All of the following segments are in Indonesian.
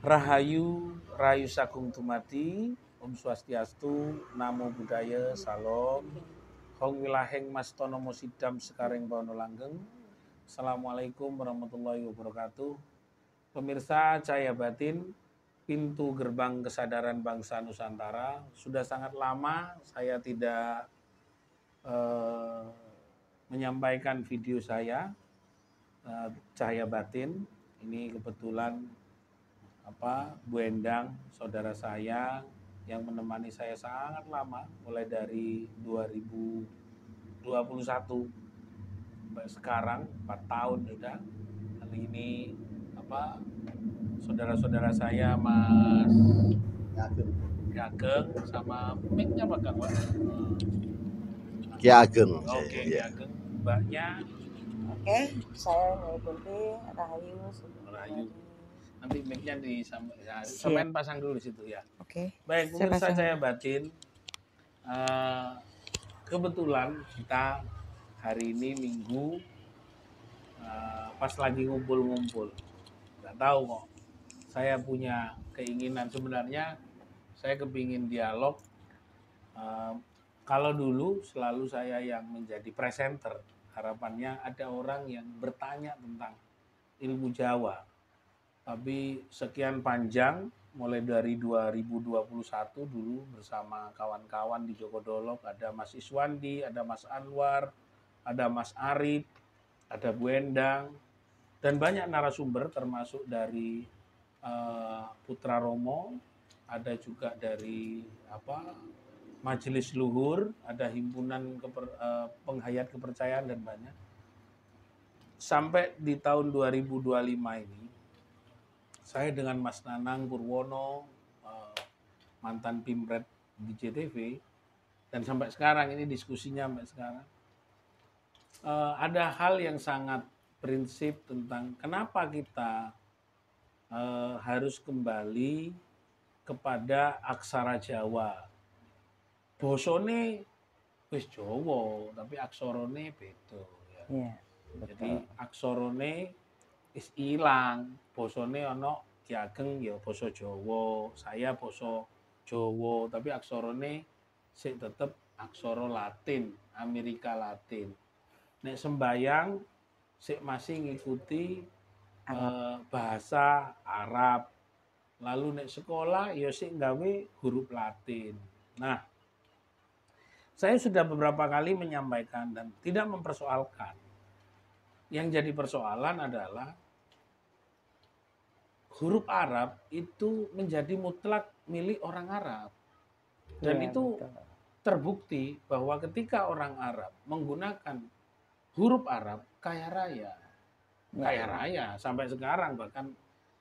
Rahayu, Rahayu Sagung Tumati, Om Swastiastu, Namo Buddhaya, Salam, Hong Wilaheng Mas Tonomo Sidam Sekareng Bono Langgeng. Assalamualaikum warahmatullahi wabarakatuh. Pemirsa Cahaya Batin, pintu gerbang kesadaran bangsa Nusantara. Sudah sangat lama saya tidak menyampaikan video saya, Cahaya Batin. Ini kebetulan Bu Endang, saudara saya yang menemani saya sangat lama, mulai dari 2021 sampai sekarang 4 tahun sudah. Kali ini saudara-saudara saya Mas Ageng sama mic-nya Pak Kang, Pak. Ki Ageng. Oke, Ki Ageng, Mbaknya. Oke, saya Nurul Rahayu. Rahayu. Nanti mic-nya sampean pasang dulu di situ ya. Oke. Baik, pemirsa Cahaya Batin. Kebetulan kita hari ini Minggu, pas lagi ngumpul-ngumpul. Nggak tahu kok, saya punya keinginan sebenarnya, saya kepingin dialog. Kalau dulu selalu saya yang menjadi presenter, harapannya ada orang yang bertanya tentang ilmu Jawa. Tapi sekian panjang, mulai dari 2021 dulu bersama kawan-kawan di Jogodolok, ada Mas Iswandi, ada Mas Anwar, ada Mas Arif, ada Bu Endang, dan banyak narasumber termasuk dari Putra Romo, ada juga dari Majelis Luhur, ada himpunan penghayat kepercayaan dan banyak. Sampai di tahun 2025 ini, saya dengan Mas Nanang Purwono, mantan Pimret di JTV, dan sampai sekarang ini diskusinya sampai sekarang, ada hal yang sangat prinsip tentang kenapa kita harus kembali kepada aksara Jawa. Bosone wis Jawa, tapi aksorone beda. Ya. Yeah, jadi aksorone wis ilang, bosone ana Ki Ageng ya basa Jawa, saya basa Jawa, tapi aksorone sik tetep aksara Latin, Amerika Latin. Nek sembayang sik masih ngikuti bahasa Arab. Lalu nek sekolah ya sik nggawe huruf Latin. Nah, saya sudah beberapa kali menyampaikan dan tidak mempersoalkan. Yang jadi persoalan adalah huruf Arab itu menjadi mutlak milik orang Arab. Dan itu terbukti bahwa ketika orang Arab menggunakan huruf Arab kaya raya. Kaya raya sampai sekarang, bahkan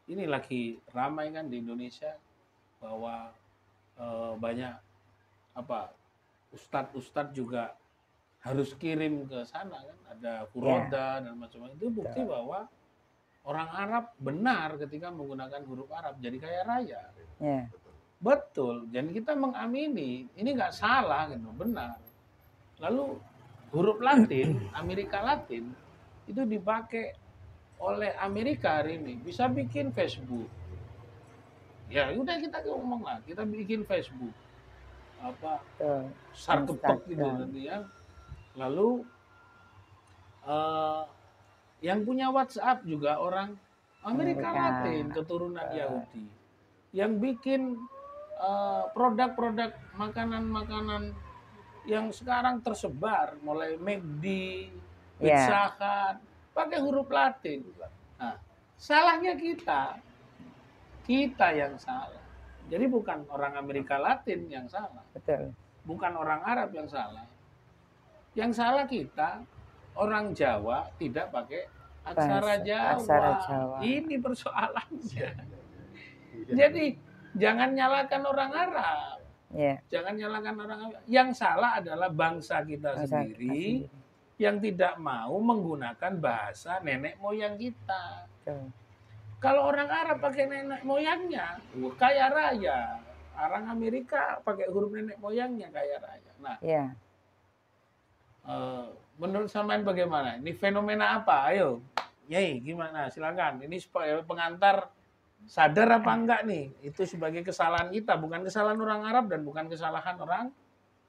ini lagi ramai kan di Indonesia bahwa banyak ustadz juga harus kirim ke sana kan, ada furoda dan macam-macam. Itu bukti bahwa orang Arab benar ketika menggunakan huruf Arab jadi kaya raya. Yeah. Betul. Dan kita mengamini ini nggak salah gitu, benar. Lalu huruf Latin, Amerika Latin itu dipakai oleh Amerika hari ini, bisa bikin Facebook. Ya udah kita ngomong lah, kita bikin Facebook. Sarkepek gitu nanti ya. Lalu yang punya WhatsApp juga orang Amerika Latin, keturunan Yahudi. Yang bikin produk-produk makanan-makanan yang sekarang tersebar, mulai McD, Pizza Hut, pakai huruf Latin. Nah, salahnya kita yang salah. Jadi bukan orang Amerika Latin yang salah. Betul. Bukan orang Arab yang salah. Yang salah kita, orang Jawa tidak pakai aksara Jawa. Ini persoalannya. Jadi jangan nyalakan orang Arab. Jangan nyalakan orang Arab. Yang salah adalah bangsa kita sendiri yang tidak mau menggunakan bahasa nenek moyang kita. Kalau orang Arab pakai nenek moyangnya, kaya raya. Orang Amerika pakai huruf nenek moyangnya, kaya raya. Nah, menurut sampean bagaimana? Ini fenomena apa? Ayo, Nyai, gimana? Silakan. Ini pengantar Sadar apa enggak nih? Itu sebagai kesalahan kita, bukan kesalahan orang Arab dan bukan kesalahan orang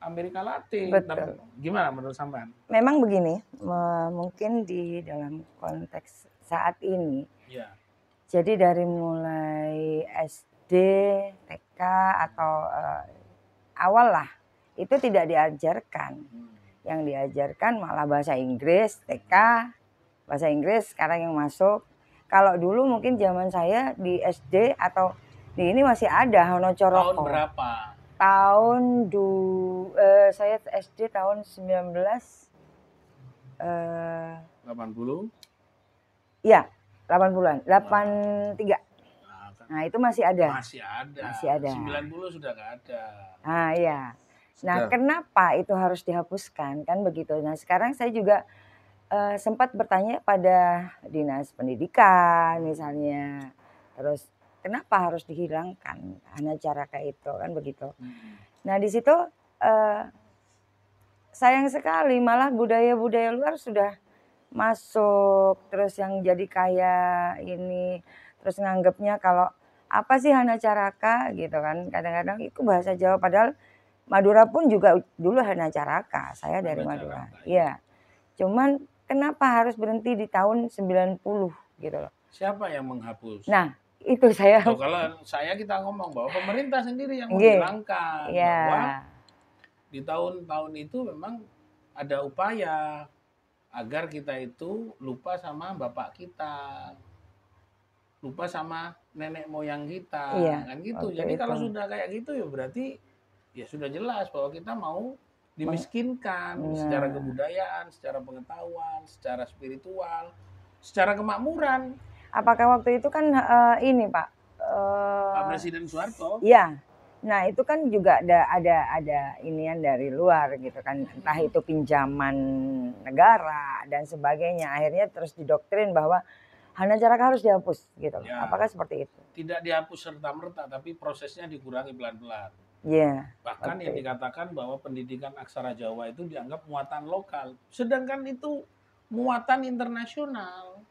Amerika Latin. Tapi Betul. gimana menurut sampean? Memang begini, mungkin di dalam konteks saat ini, Ya. jadi dari mulai SD, TK atau awal lah, itu tidak diajarkan. Yang diajarkan malah bahasa Inggris, TK, bahasa Inggris sekarang yang masuk. Kalau dulu mungkin zaman saya di SD atau di ini masih ada Hono Coroko. Tahun berapa? Saya SD tahun 80? Iya, 80-an, 83. Nah, kan Nah, itu masih ada. masih ada. Masih ada. 90 sudah nggak ada. Nah, iya. Nah, Sudah. kenapa itu harus dihapuskan? Kan begitu. Nah, sekarang saya juga sempat bertanya pada dinas pendidikan misalnya. Terus kenapa harus dihilangkan Hanacaraka itu kan begitu. Nah, di situ sayang sekali malah budaya-budaya luar sudah masuk, terus yang jadi kayak ini, terus nganggapnya kalau apa sih Hanacaraka gitu kan. Kadang-kadang itu bahasa Jawa padahal Madura pun juga dulu Hanacaraka. Saya dari Madura. Hanacaraka, Iya. Cuman kenapa harus berhenti di tahun 90 gitu loh. Siapa yang menghapus? Nah, itu saya. Oh, kalau saya kita ngomong bahwa pemerintah sendiri yang Nggih. menghilangkan Iya. bahwa di tahun-tahun itu memang ada upaya agar kita itu lupa sama bapak kita, lupa sama nenek moyang kita, Iya, kan gitu. waktu Jadi kalau itu. sudah kayak gitu ya berarti ya sudah jelas bahwa kita mau dimiskinkan Nah. secara kebudayaan, secara pengetahuan, secara spiritual, secara kemakmuran. Apakah waktu itu kan ini Pak? Pak Presiden Soeharto. Iya. Nah, itu kan juga ada inian dari luar gitu kan. Entah itu pinjaman negara dan sebagainya. Akhirnya terus didoktrin bahwa Hanacaraka harus dihapus gitu. Ya. Apakah seperti itu? Tidak dihapus serta-merta, tapi prosesnya dikurangi pelan-pelan. Iya. Bahkan yang Oke. dikatakan bahwa pendidikan aksara Jawa itu dianggap muatan lokal. Sedangkan itu muatan internasional.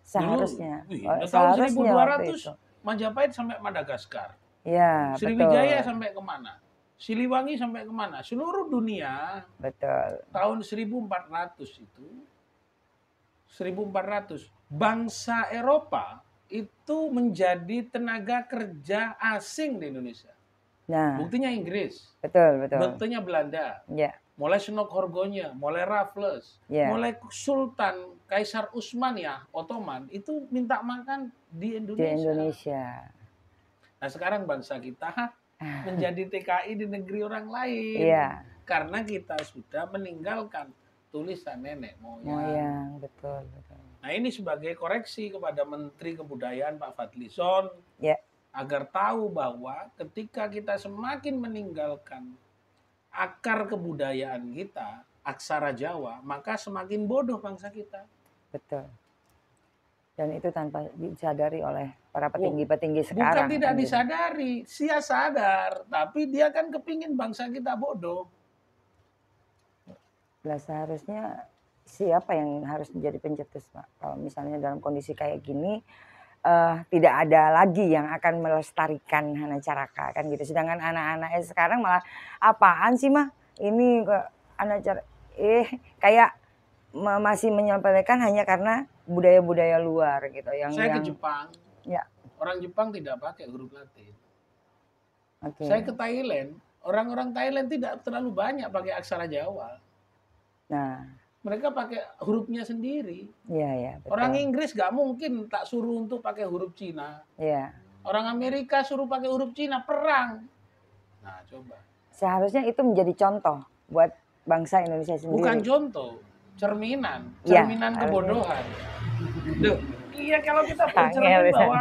Seharusnya. Dulu, tahun Seharusnya waktu 1200 itu. Majapahit sampai Madagaskar. Iya, betul. Sriwijaya sampai kemana? Siliwangi sampai kemana? Seluruh dunia Betul. tahun 1400 itu, 1400, bangsa Eropa itu menjadi tenaga kerja asing di Indonesia. Nah, Buktinya Inggris, betul. buktinya Belanda, Ya, mulai Senok Horgonya, mulai Raffles, ya. mulai Sultan Kaisar Utsman ya, Ottoman, itu minta makan di Di Indonesia. Indonesia. Nah sekarang bangsa kita menjadi TKI di negeri orang lain. Iya. Karena kita sudah meninggalkan tulisan nenek moyang. Moyang, betul. Nah ini sebagai koreksi kepada Menteri Kebudayaan Pak Fadlizon. Ya. Agar tahu bahwa ketika kita semakin meninggalkan akar kebudayaan kita, aksara Jawa, maka semakin bodoh bangsa kita. Betul. Dan itu tanpa disadari oleh para petinggi-petinggi Bukan sekarang. tidak kan gitu. disadari, dia sadar, tapi dia kan kepingin bangsa kita bodoh. Lah seharusnya siapa yang harus menjadi pencetus, Pak? Kalau misalnya dalam kondisi kayak gini, tidak ada lagi yang akan melestarikan Hanacaraka kan gitu. Sedangkan anak-anaknya sekarang malah apaan sih mah ini ke Hanacaraka kayak masih menyepelekan hanya karena budaya-budaya luar gitu Saya ke Jepang. Ya. Orang Jepang tidak pakai huruf Latin. Okay. Saya ke Thailand, orang-orang Thailand tidak terlalu banyak pakai aksara Jawa. Nah, mereka pakai hurufnya sendiri. Iya, betul. Orang Inggris nggak mungkin tak suruh untuk pakai huruf Cina. Iya. Orang Amerika suruh pakai huruf Cina, perang. Nah, coba. Seharusnya itu menjadi contoh buat bangsa Indonesia sendiri. Bukan contoh, cerminan Ya, kebodohan. Duh, iya kalau kita bercermin bahwa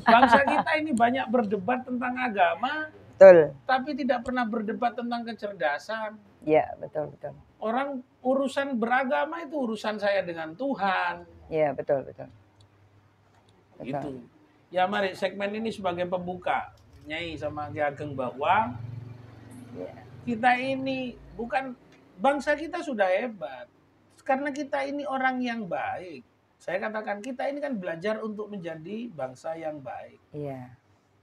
bangsa kita ini banyak berdebat tentang agama, betul. Tapi tidak pernah berdebat tentang kecerdasan. Iya, betul. Orang urusan beragama itu urusan saya dengan Tuhan. Iya, betul. Gitu. Ya mari segmen ini sebagai pembuka, Nyai sama Ki Ageng, bahwa kita ini bukan, bangsa kita sudah hebat. Karena kita ini orang yang baik. Saya katakan kita ini kan belajar untuk menjadi bangsa yang baik. Iya.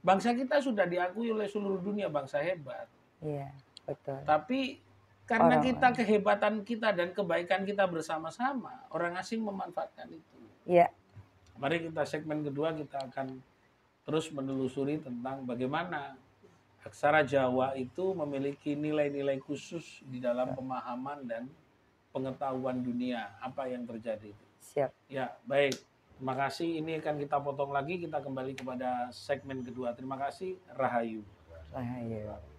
Bangsa kita sudah diakui oleh seluruh dunia bangsa hebat. Iya, betul. Tapi karena Orang kita kehebatan kita dan kebaikan kita bersama-sama, orang asing memanfaatkan itu. Iya. Mari kita segmen kedua kita akan terus menelusuri tentang bagaimana aksara Jawa itu memiliki nilai-nilai khusus di dalam pemahaman dan pengetahuan dunia apa yang terjadi. Siap. Ya, baik. Terima kasih. Ini akan kita potong lagi. Kita kembali kepada segmen kedua. Terima kasih. Rahayu. Rahayu.